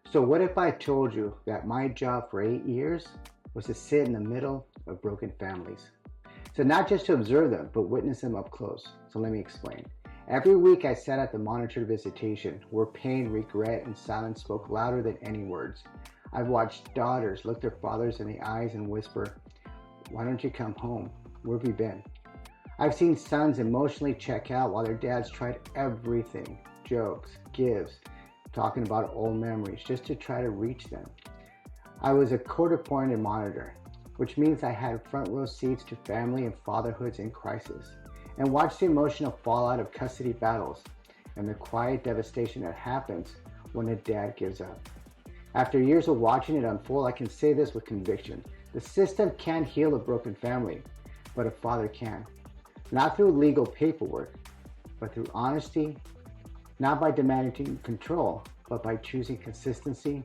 So what if I told you that my job for 8 years was to sit in the middle of broken families? So not just to observe them, but witness them up close. So let me explain. Every week I sat at the monitored visitation where pain, regret, and silence spoke louder than any words. I've watched daughters look their fathers in the eyes and whisper, "Why don't you come home? Where have you been?" I've seen sons emotionally check out while their dads tried everything, jokes, gifts, talking about old memories just to try to reach them. I was a court-appointed monitor, which means I had front row seats to family and fatherhoods in crisis, and watched the emotional fallout of custody battles and the quiet devastation that happens when a dad gives up. After years of watching it unfold, I can say this with conviction. The system can't heal a broken family, but a father can. Not through legal paperwork, but through honesty, not by demanding control, but by choosing consistency,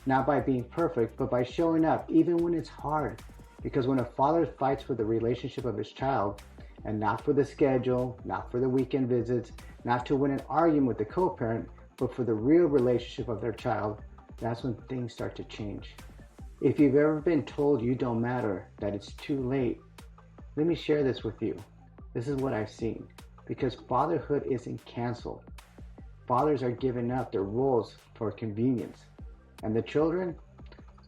not by being perfect, but by showing up even when it's hard. Because when a father fights for the relationship of his child, and not for the schedule, not for the weekend visits, not to win an argument with the co-parent, but for the real relationship of their child, that's when things start to change. If you've ever been told you don't matter, that it's too late, let me share this with you. This is what I've seen. Because fatherhood isn't canceled. Fathers are giving up their roles for convenience. And the children,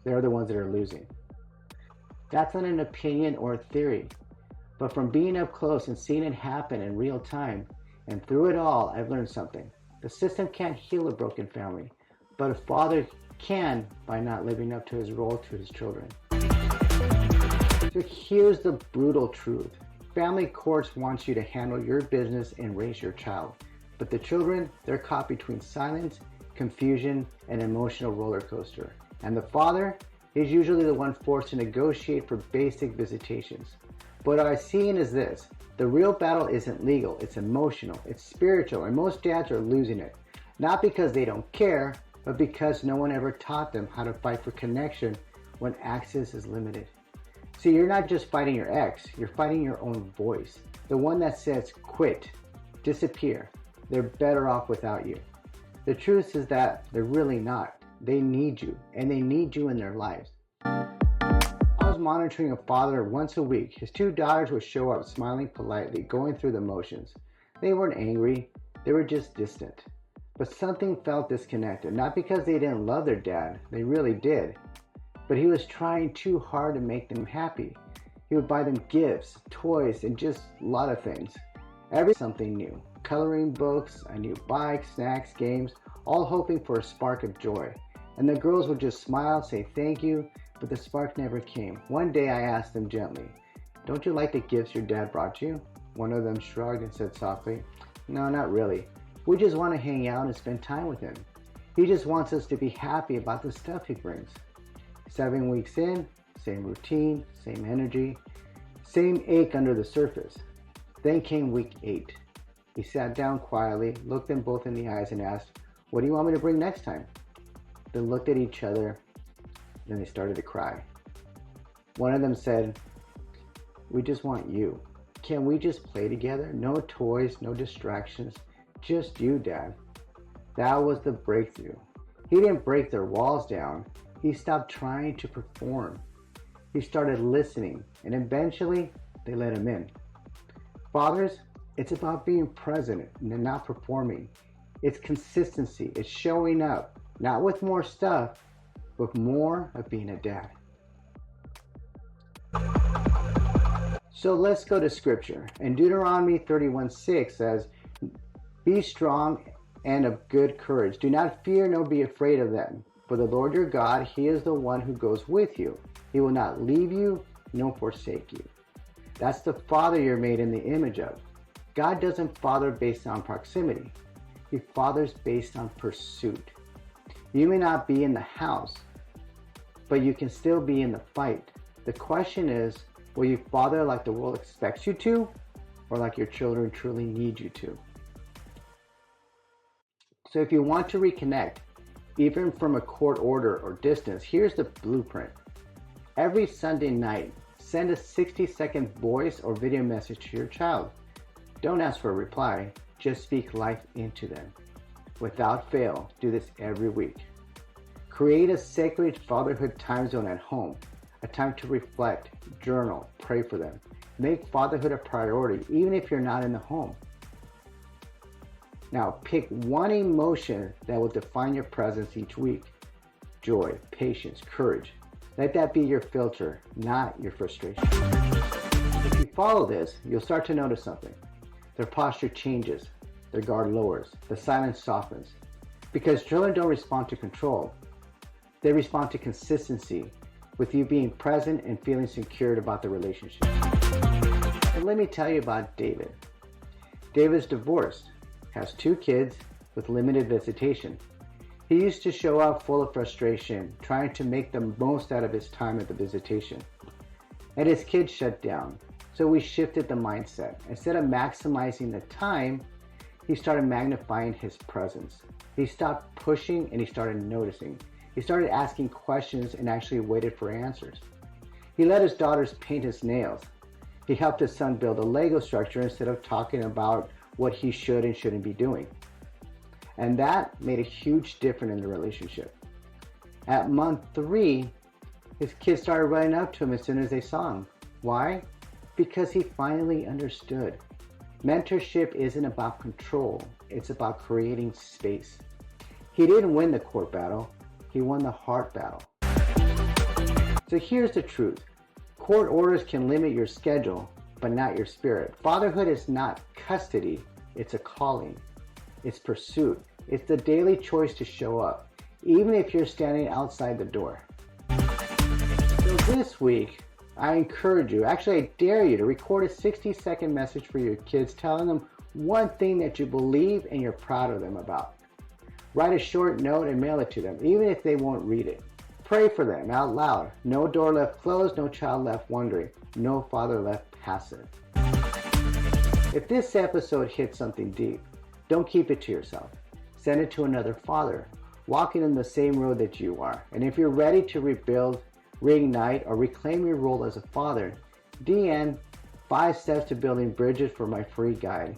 they're the ones that are losing. That's not an opinion or a theory. But from being up close and seeing it happen in real time, and through it all, I've learned something. The system can't heal a broken family, but a father can by not living up to his role to his children. So here's the brutal truth. Family courts want you to handle your business and raise your child. But the children, they're caught between silence, confusion, and emotional roller coaster. And the father is usually the one forced to negotiate for basic visitations. What I've seen is this. The real battle isn't legal, it's emotional, it's spiritual, and most dads are losing it. Not because they don't care, but because no one ever taught them how to fight for connection when access is limited. See, you're not just fighting your ex, you're fighting your own voice. The one that says, quit, disappear, they're better off without you. The truth is that they're really not. They need you, and they need you in their lives. I was monitoring a father once a week. His two daughters would show up smiling politely, going through the motions. They weren't angry, they were just distant. But something felt disconnected, not because they didn't love their dad, they really did. But he was trying too hard to make them happy. He would buy them gifts, toys, and just a lot of things. Something new. Coloring books, a new bike, snacks, games, all hoping for a spark of joy. And the girls would just smile, say thank you, but the spark never came. One day I asked them gently, "Don't you like the gifts your dad brought you?" One of them shrugged and said softly, "No, not really. We just want to hang out and spend time with him. He just wants us to be happy about the stuff he brings." 7 weeks in, same routine, same energy, same ache under the surface. Then came week 8. He sat down quietly, looked them both in the eyes and asked, "What do you want me to bring next time?" They looked at each other, then they started to cry. One of them said, "We just want you. Can we just play together? No toys, no distractions, just you, Dad." That was the breakthrough. He didn't break their walls down. He stopped trying to perform. He started listening, and eventually they let him in. Fathers, it's about being present and not performing. It's consistency. It's showing up, not with more stuff, but more of being a dad. So let's go to scripture. In Deuteronomy 31:6 says, "Be strong and of good courage. Do not fear nor be afraid of them. For the Lord your God, He is the one who goes with you. He will not leave you nor forsake you." That's the father you're made in the image of. God doesn't father based on proximity. He fathers based on pursuit. You may not be in the house, but you can still be in the fight. The question is, will you father like the world expects you to, or like your children truly need you to? So if you want to reconnect, even from a court order or distance, here's the blueprint. Every Sunday night, send a 60-second voice or video message to your child. Don't ask for a reply, just speak life into them. Without fail, do this every week. Create a sacred fatherhood time zone at home, a time to reflect, journal, pray for them. Make fatherhood a priority, even if you're not in the home. Now, pick one emotion that will define your presence each week. Joy, patience, courage. Let that be your filter, not your frustration. If you follow this, you'll start to notice something. Their posture changes, their guard lowers, the silence softens. Because children don't respond to control. They respond to consistency, with you being present and feeling secure about the relationship. And let me tell you about David. David's divorced, has 2 kids with limited visitation. He used to show up full of frustration, trying to make the most out of his time at the visitation. And his kids shut down. So we shifted the mindset. Instead of maximizing the time, he started magnifying his presence. He stopped pushing and he started noticing. He started asking questions and actually waited for answers. He let his daughters paint his nails. He helped his son build a Lego structure instead of talking about what he should and shouldn't be doing. And that made a huge difference in the relationship. At month 3, his kids started running up to him as soon as they saw him. Why? Because he finally understood. Mentorship isn't about control, it's about creating space. He didn't win the court battle, he won the heart battle. So here's the truth. Court orders can limit your schedule, but not your spirit. Fatherhood is not custody, it's a calling. It's pursuit. It's the daily choice to show up, even if you're standing outside the door. So this week, I encourage you, actually I dare you to record a 60-second message for your kids telling them one thing that you believe and you're proud of them about. Write a short note and mail it to them, even if they won't read it. Pray for them out loud. No door left closed, no child left wondering, no father left passive. If this episode hit something deep, don't keep it to yourself. Send it to another father, walking in the same road that you are. And if you're ready to rebuild, reignite, or reclaim your role as a father, DM 5 Steps to Building Bridges for my free guide.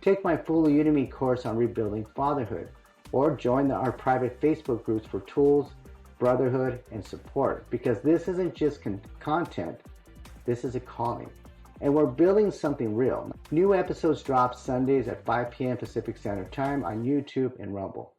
Take my full Udemy course on rebuilding fatherhood, or join our private Facebook groups for tools, brotherhood, and support. Because this isn't just content, this is a calling. And we're building something real. New episodes drop Sundays at 5 p.m. Pacific Standard Time on YouTube and Rumble.